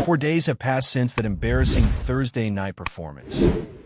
4 days have passed since that embarrassing Thursday night performance,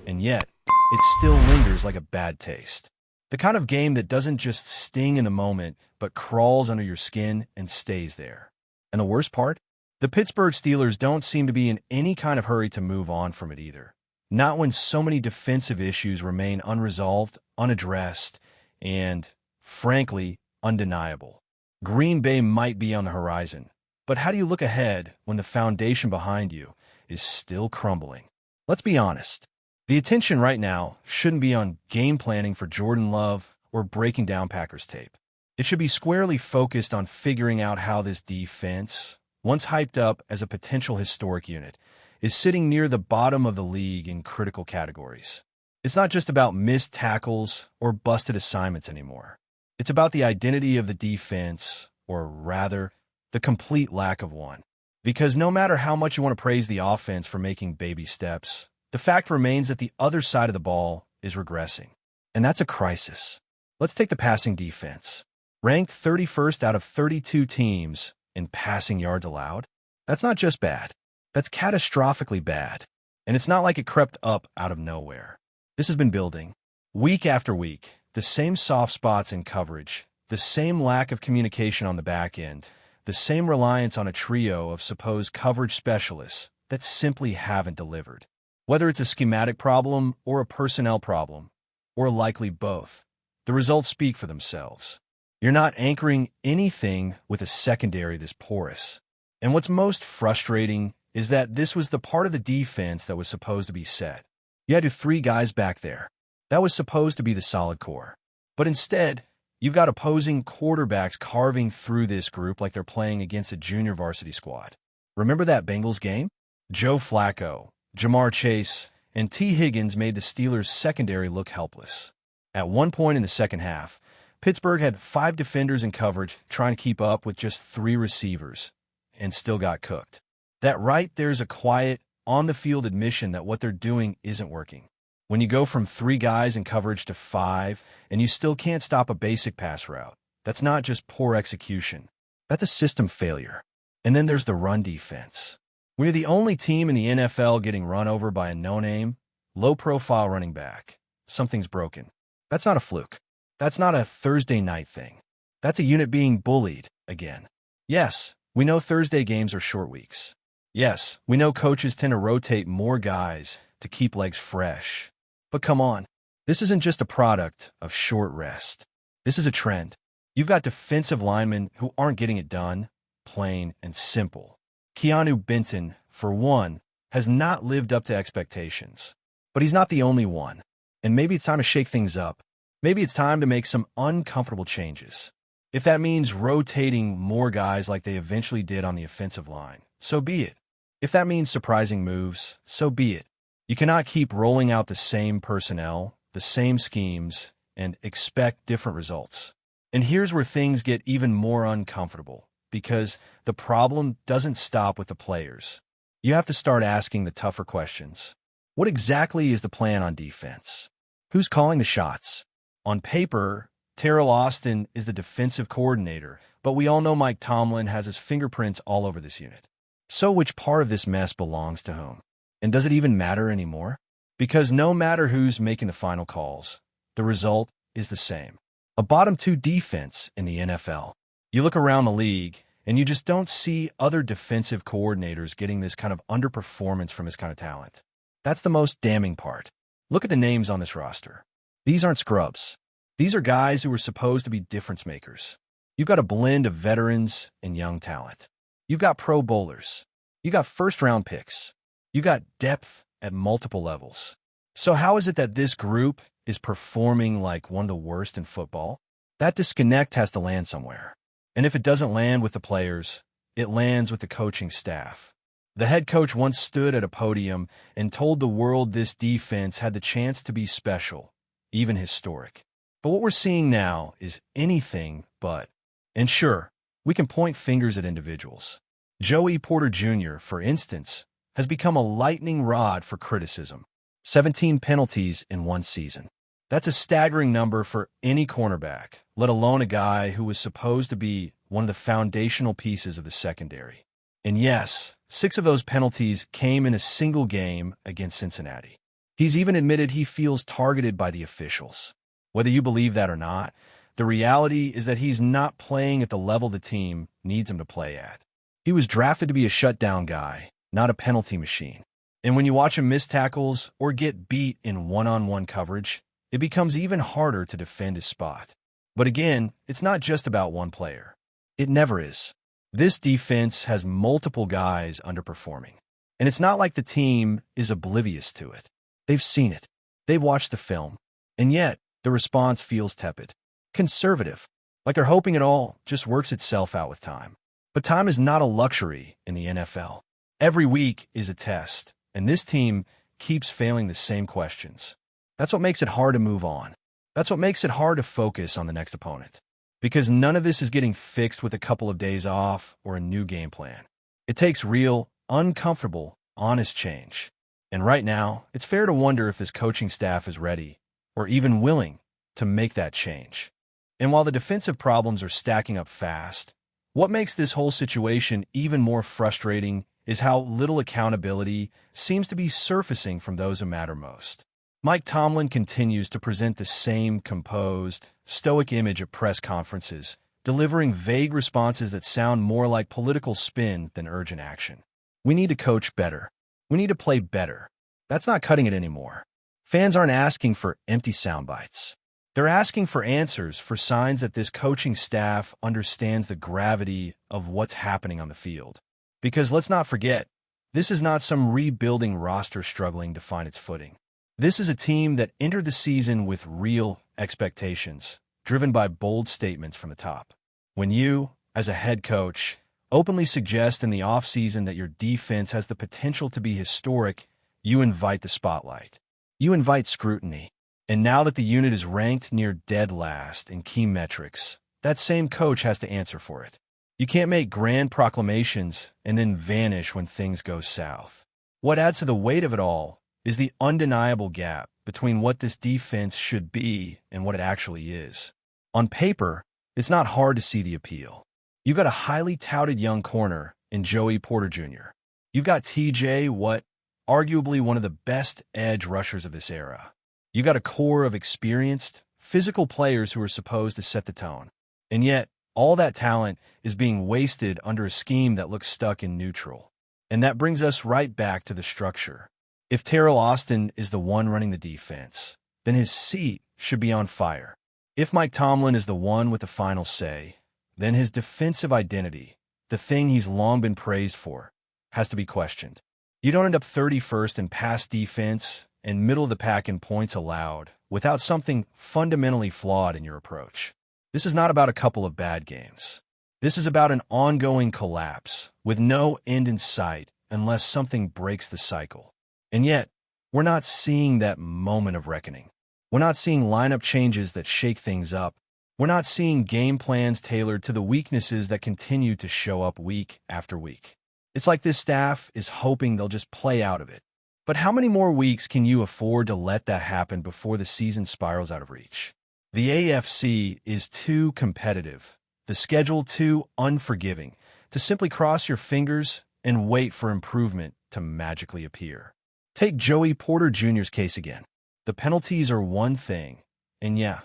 and yet, it still lingers like a bad taste. The kind of game that doesn't just sting in the moment, but crawls under your skin and stays there. And the worst part? The Pittsburgh Steelers don't seem to be in any kind of hurry to move on from it either. Not when so many defensive issues remain unresolved, unaddressed, and, frankly, undeniable. Green Bay might be on the horizon, but how do you look ahead when the foundation behind you is still crumbling? Let's be honest. The attention right now shouldn't be on game planning for Jordan Love or breaking down Packers tape. It should be squarely focused on figuring out how this defense, once hyped up as a potential historic unit, is sitting near the bottom of the league in critical categories. It's not just about missed tackles or busted assignments anymore. It's about the identity of the defense, or rather, the complete lack of one. Because no matter how much you want to praise the offense for making baby steps, the fact remains that the other side of the ball is regressing. And that's a crisis. Let's take the passing defense. Ranked 31st out of 32 teams in passing yards allowed. That's not just bad. That's catastrophically bad. And it's not like it crept up out of nowhere. This has been building. Week after week, the same soft spots in coverage, the same lack of communication on the back end, the same reliance on a trio of supposed coverage specialists that simply haven't delivered. Whether it's a schematic problem or a personnel problem, or likely both, the results speak for themselves. You're not anchoring anything with a secondary this porous. And what's most frustrating is that this was the part of the defense that was supposed to be set. You had your 3 guys back there. That was supposed to be the solid core. But instead, you've got opposing quarterbacks carving through this group like they're playing against a junior varsity squad. Remember that Bengals game? Joe Flacco, Jamar Chase, and T. Higgins made the Steelers' secondary look helpless. At one point in the second half, Pittsburgh had 5 defenders in coverage trying to keep up with just 3 receivers, and still got cooked. That right there's a quiet, on-the-field admission that what they're doing isn't working. When you go from 3 guys in coverage to 5, and you still can't stop a basic pass route, that's not just poor execution. That's a system failure. And then there's the run defense. When you're the only team in the NFL getting run over by a no-name, low-profile running back, something's broken. That's not a fluke. That's not a Thursday night thing. That's a unit being bullied again. Yes, we know Thursday games are short weeks. Yes, we know coaches tend to rotate more guys to keep legs fresh. But come on, this isn't just a product of short rest. This is a trend. You've got defensive linemen who aren't getting it done, plain and simple. Keanu Benton, for one, has not lived up to expectations. But he's not the only one. And maybe it's time to shake things up. Maybe it's time to make some uncomfortable changes. If that means rotating more guys like they eventually did on the offensive line, so be it. If that means surprising moves, so be it. You cannot keep rolling out the same personnel, the same schemes, and expect different results. And here's where things get even more uncomfortable, because the problem doesn't stop with the players. You have to start asking the tougher questions. What exactly is the plan on defense? Who's calling the shots? On paper, Terrell Austin is the defensive coordinator, but we all know Mike Tomlin has his fingerprints all over this unit. So which part of this mess belongs to whom? And does it even matter anymore? Because no matter who's making the final calls, the result is the same. A bottom 2 defense in the NFL. You look around the league, and you just don't see other defensive coordinators getting this kind of underperformance from this kind of talent. That's the most damning part. Look at the names on this roster. These aren't scrubs. These are guys who were supposed to be difference makers. You've got a blend of veterans and young talent. You've got pro bowlers. You got first-round picks. You got depth at multiple levels. So how is it that this group is performing like one of the worst in football? That disconnect has to land somewhere. And if it doesn't land with the players, it lands with the coaching staff. The head coach once stood at a podium and told the world this defense had the chance to be special, even historic. But what we're seeing now is anything but. And sure, we can point fingers at individuals. Joey Porter Jr., for instance, has become a lightning rod for criticism. 17 penalties in one season. That's a staggering number for any cornerback, let alone a guy who was supposed to be one of the foundational pieces of the secondary. And yes, 6 of those penalties came in a single game against Cincinnati. He's even admitted he feels targeted by the officials. Whether you believe that or not, the reality is that he's not playing at the level the team needs him to play at. He was drafted to be a shutdown guy, not a penalty machine. And when you watch him miss tackles or get beat in one-on-one coverage, it becomes even harder to defend his spot. But again, it's not just about one player. It never is. This defense has multiple guys underperforming. And it's not like the team is oblivious to it. They've seen it. They've watched the film. And yet, the response feels tepid. Conservative. Like they're hoping it all just works itself out with time. But time is not a luxury in the NFL. Every week is a test, and this team keeps failing the same questions. That's what makes it hard to move on. That's what makes it hard to focus on the next opponent. Because none of this is getting fixed with a couple of days off or a new game plan. It takes real, uncomfortable, honest change. And right now, it's fair to wonder if this coaching staff is ready, or even willing, to make that change. And while the defensive problems are stacking up fast, what makes this whole situation even more frustrating is how little accountability seems to be surfacing from those who matter most. Mike Tomlin continues to present the same composed, stoic image at press conferences, delivering vague responses that sound more like political spin than urgent action. We need to coach better. We need to play better. That's not cutting it anymore. Fans aren't asking for empty sound bites. They're asking for answers, for signs that this coaching staff understands the gravity of what's happening on the field. Because let's not forget, this is not some rebuilding roster struggling to find its footing. This is a team that entered the season with real expectations, driven by bold statements from the top. When you, as a head coach, openly suggest in the offseason that your defense has the potential to be historic, you invite the spotlight. You invite scrutiny. And now that the unit is ranked near dead last in key metrics, that same coach has to answer for it. You can't make grand proclamations and then vanish when things go south. What adds to the weight of it all is the undeniable gap between what this defense should be and what it actually is. On paper, it's not hard to see the appeal. You've got a highly touted young corner in Joey Porter Jr. You've got TJ Watt, arguably one of the best edge rushers of this era. You got a core of experienced, physical players who are supposed to set the tone. And yet, all that talent is being wasted under a scheme that looks stuck in neutral. And that brings us right back to the structure. If Terrell Austin is the one running the defense, then his seat should be on fire. If Mike Tomlin is the one with the final say, then his defensive identity, the thing he's long been praised for, has to be questioned. You don't end up 31st in pass defense and middle of the pack in points allowed without something fundamentally flawed in your approach. This is not about a couple of bad games. This is about an ongoing collapse with no end in sight unless something breaks the cycle. And yet, we're not seeing that moment of reckoning. We're not seeing lineup changes that shake things up. We're not seeing game plans tailored to the weaknesses that continue to show up week after week. It's like this staff is hoping they'll just play out of it. But how many more weeks can you afford to let that happen before the season spirals out of reach? The AFC is too competitive, the schedule too unforgiving, to simply cross your fingers and wait for improvement to magically appear. Take Joey Porter Jr.'s case again. The penalties are one thing, and yeah,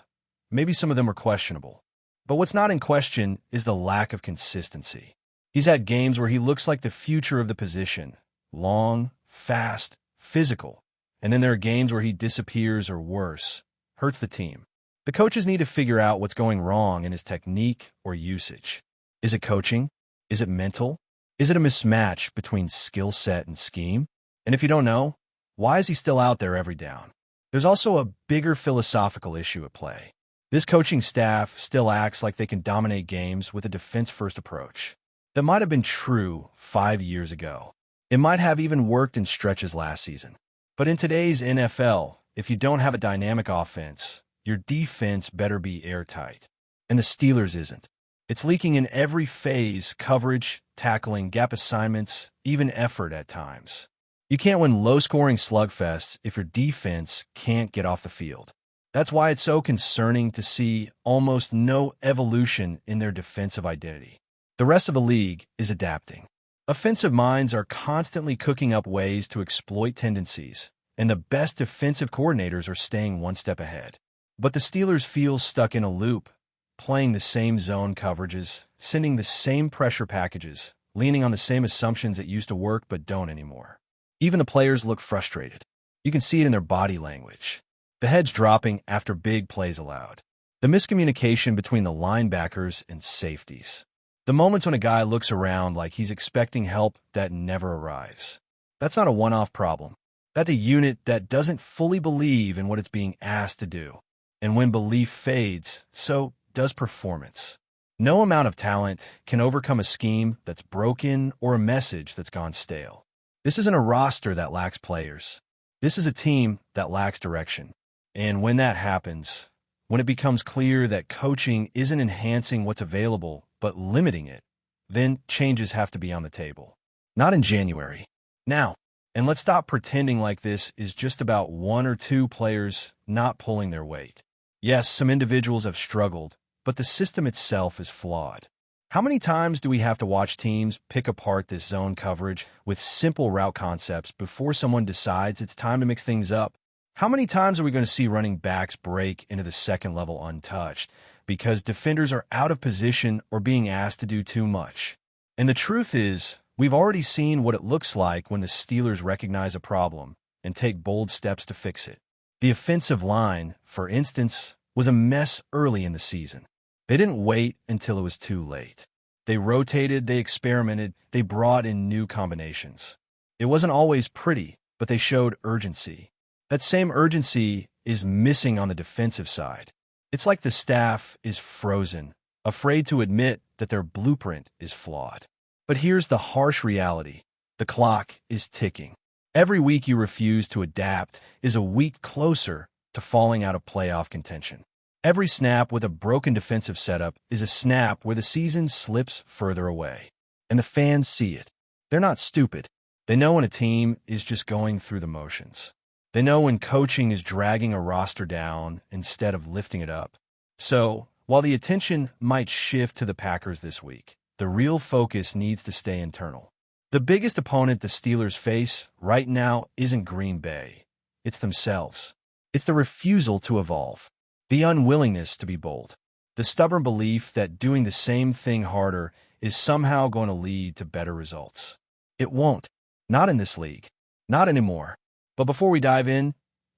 maybe some of them are questionable. But what's not in question is the lack of consistency. He's had games where he looks like the future of the position, long, fast, physical, and then there are games where he disappears or worse, hurts the team. The coaches need to figure out what's going wrong in his technique or usage. Is it coaching? Is it mental? Is it a mismatch between skill set and scheme? And if you don't know, why is he still out there every down? There's also a bigger philosophical issue at play. This coaching staff still acts like they can dominate games with a defense-first approach. That might have been true 5 years ago. It might have even worked in stretches last season. But in today's NFL, if you don't have a dynamic offense, your defense better be airtight. And the Steelers isn't. It's leaking in every phase: coverage, tackling, gap assignments, even effort at times. You can't win low-scoring slugfests if your defense can't get off the field. That's why it's so concerning to see almost no evolution in their defensive identity. The rest of the league is adapting. Offensive minds are constantly cooking up ways to exploit tendencies, and the best defensive coordinators are staying one step ahead. But the Steelers feel stuck in a loop, playing the same zone coverages, sending the same pressure packages, leaning on the same assumptions that used to work but don't anymore. Even the players look frustrated. You can see it in their body language. The heads dropping after big plays allowed. The miscommunication between the linebackers and safeties. The moments when a guy looks around like he's expecting help that never arrives. That's not a one-off problem. That's a unit that doesn't fully believe in what it's being asked to do. And when belief fades, so does performance. No amount of talent can overcome a scheme that's broken or a message that's gone stale. This isn't a roster that lacks players. This is a team that lacks direction. And when that happens, when it becomes clear that coaching isn't enhancing what's available but limiting it, then changes have to be on the table. Not in January. Now. And let's stop pretending like this is just about one or two players not pulling their weight. Yes, some individuals have struggled, but the system itself is flawed. How many times do we have to watch teams pick apart this zone coverage with simple route concepts before someone decides it's time to mix things up? How many times are we going to see running backs break into the second level untouched because defenders are out of position or being asked to do too much? And the truth is, we've already seen what it looks like when the Steelers recognize a problem and take bold steps to fix it. The offensive line, for instance, was a mess early in the season. They didn't wait until it was too late. They rotated, they experimented, they brought in new combinations. It wasn't always pretty, but they showed urgency. That same urgency is missing on the defensive side. It's like the staff is frozen, afraid to admit that their blueprint is flawed. But here's the harsh reality. The clock is ticking. Every week you refuse to adapt is a week closer to falling out of playoff contention. Every snap with a broken defensive setup is a snap where the season slips further away. And the fans see it. They're not stupid. They know when a team is just going through the motions. They know when coaching is dragging a roster down instead of lifting it up. So, while the attention might shift to the Packers this week, the real focus needs to stay internal. The biggest opponent the Steelers face right now isn't Green Bay. It's themselves. It's the refusal to evolve, the unwillingness to be bold, the stubborn belief that doing the same thing harder is somehow going to lead to better results. It won't. Not in this league. Not anymore. But before we dive in,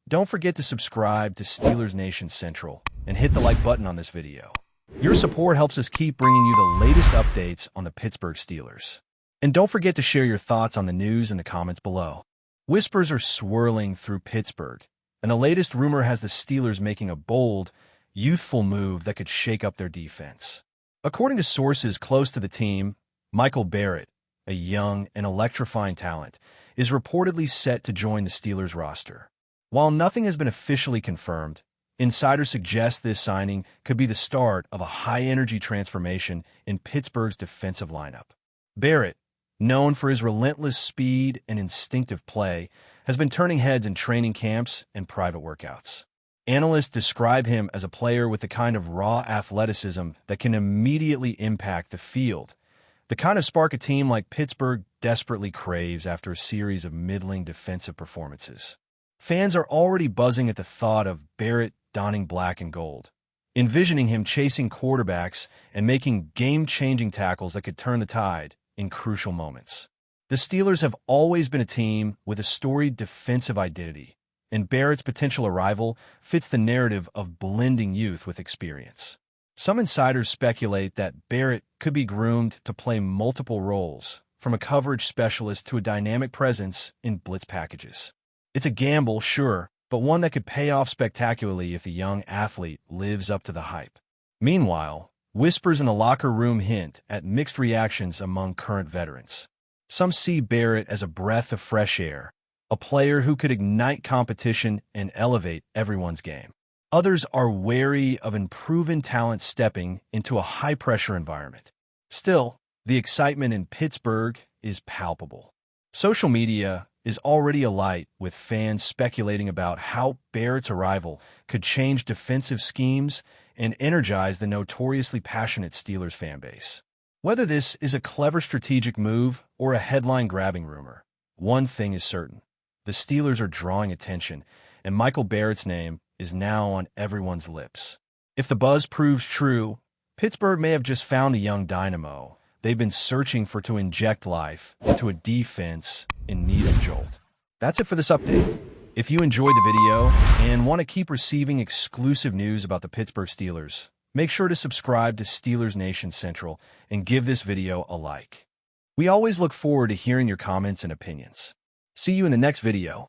don't forget to subscribe to Steelers Nation Central and hit the like button on this video. Your support helps us keep bringing you the latest updates on the Pittsburgh Steelers. And don't forget to share your thoughts on the news in the comments below. Whispers are swirling through Pittsburgh, and the latest rumor has the Steelers making a bold, youthful move that could shake up their defense. According to sources close to the team, MICHAEL BARRETT, a young and electrifying talent, is reportedly set to join the Steelers roster. While nothing has been officially confirmed, insiders suggest this signing could be the start of a high-energy transformation in Pittsburgh's defensive lineup. Barrett, known for his relentless speed and instinctive play, has been turning heads in training camps and private workouts. Analysts describe him as a player with the kind of raw athleticism that can immediately impact the field, the kind of spark a team like Pittsburgh desperately craves after a series of middling defensive performances. Fans are already buzzing at the thought of Barrett donning black and gold, envisioning him chasing quarterbacks and making game-changing tackles that could turn the tide in crucial moments. The Steelers have always been a team with a storied defensive identity, and Barrett's potential arrival fits the narrative of blending youth with experience. Some insiders speculate that Barrett could be groomed to play multiple roles, from a coverage specialist to a dynamic presence in blitz packages. It's a gamble, sure, but one that could pay off spectacularly if the young athlete lives up to the hype. Meanwhile, whispers in the locker room hint at mixed reactions among current veterans. Some see Barrett as a breath of fresh air, a player who could ignite competition and elevate everyone's game. Others are wary of unproven talent stepping into a high-pressure environment. Still, the excitement in Pittsburgh is palpable. Social media is already alight with fans speculating about how Barrett's arrival could change defensive schemes and energize the notoriously passionate Steelers fan base. Whether this is a clever strategic move or a headline-grabbing rumor, one thing is certain. The Steelers are drawing attention, and MICHAEL Barrett's name is now on everyone's lips. If the buzz proves true, Pittsburgh may have just found a young dynamo they've been searching for to inject life into a defense in need of jolt. That's it for this update. If you enjoyed the video and want to keep receiving exclusive news about the Pittsburgh Steelers, make sure to subscribe to Steelers Nation Central and give this video a like. We always look forward to hearing your comments and opinions. See you in the next video.